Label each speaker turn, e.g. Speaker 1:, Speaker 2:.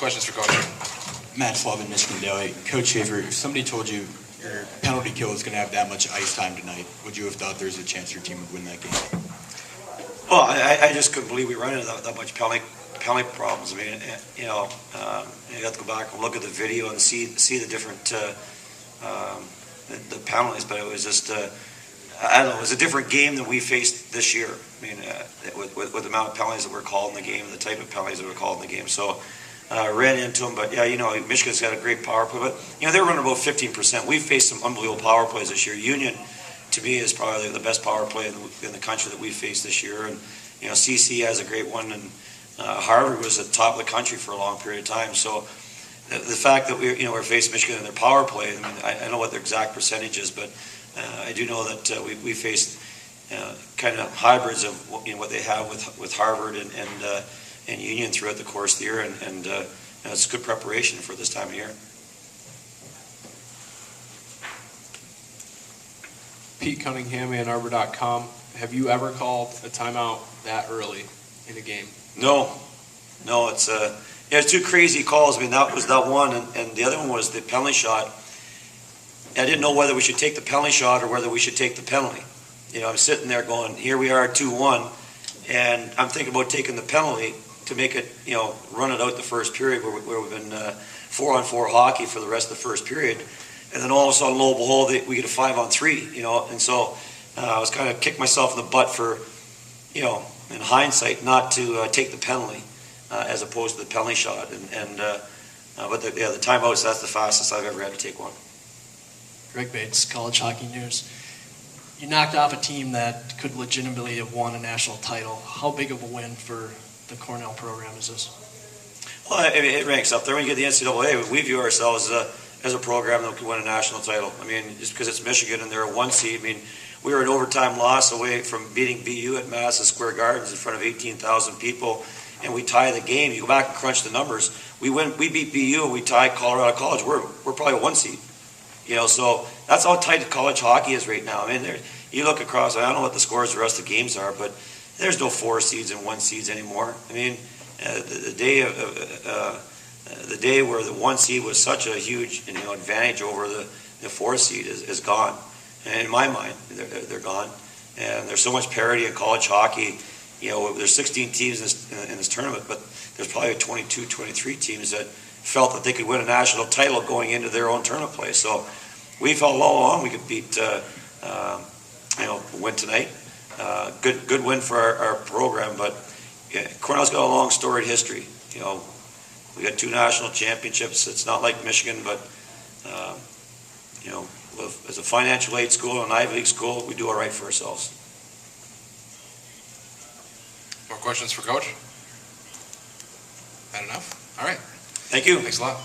Speaker 1: questions for Coach?
Speaker 2: Matt Slavin, Michigan Daily. Coach Schaefer, if somebody told you your penalty kill is going to have that much ice time tonight, would you have thought there's a chance your team would win that game?
Speaker 3: Well, I just couldn't believe we run into that much penalty problems. I mean, you have to go back and look at the video and see the different the penalties. But it was just I don't know. It was a different game than we faced this year. I mean, with the amount of penalties that were called in the game, and the type of penalties that were called in the game. So ran into them. But yeah, Michigan's got a great power play. But they're running about 15%. We've faced some unbelievable power plays this year. Union, to me, is probably the best power play in the country that we've faced this year. And CC has a great one, and Harvard was at the top of the country for a long period of time. So the fact that we're facing Michigan in their power play, I mean, I don't know what their exact percentage is, but I do know that we faced kind of hybrids of what they have with Harvard and Union throughout the course of the year, and it's good preparation for this time of year.
Speaker 4: Pete Cunningham, AnnArbor.com. Have you ever called a timeout that early in a game?
Speaker 3: No, it's two crazy calls. I mean, that was that one, and the other one was the penalty shot. I didn't know whether we should take the penalty shot or whether we should take the penalty. I'm sitting there going, here we are 2-1, and I'm thinking about taking the penalty to make it, run it out the first period where we've been 4-on-4 hockey for the rest of the first period. And then all of a sudden, lo and behold, we get a 5-on-3, and so I was kind of kicked myself in the butt for, in hindsight, not to take the penalty as opposed to the penalty shot. But the timeouts, that's the fastest I've ever had to take one.
Speaker 5: Greg Bates, College Hockey News. You knocked off a team that could legitimately have won a national title. How big of a win for the Cornell program is this?
Speaker 3: Well, it ranks up there. When you get the NCAA, we view ourselves as a program that can win a national title. I mean, just because it's Michigan and they're a 1 seed, I mean, we were an overtime loss away from beating BU at Madison Square Gardens in front of 18,000 people, and we tie the game. You go back and crunch the numbers. We beat BU and we tie Colorado College. We're probably a 1 seed. So that's how tight college hockey is right now. I mean, you look across, I don't know what the scores of the rest of the games are, but there's no 4 seeds and 1 seeds anymore. I mean, the day where the 1 seed was such a huge advantage over the 4 seed is gone. And in my mind, they're gone. And there's so much parity in college hockey. There's 16 teams in this tournament, but there's probably 22, 23 teams that felt that they could win a national title going into their own tournament play. So we felt all along we could beat, win tonight. Good win for our program, but Cornell's got a long storied history. We got 2 national championships. It's not like Michigan, but as a financial aid school, an Ivy League school, we do all right for ourselves.
Speaker 1: More questions for Coach? That enough? All right.
Speaker 3: Thank you.
Speaker 1: Thanks a lot.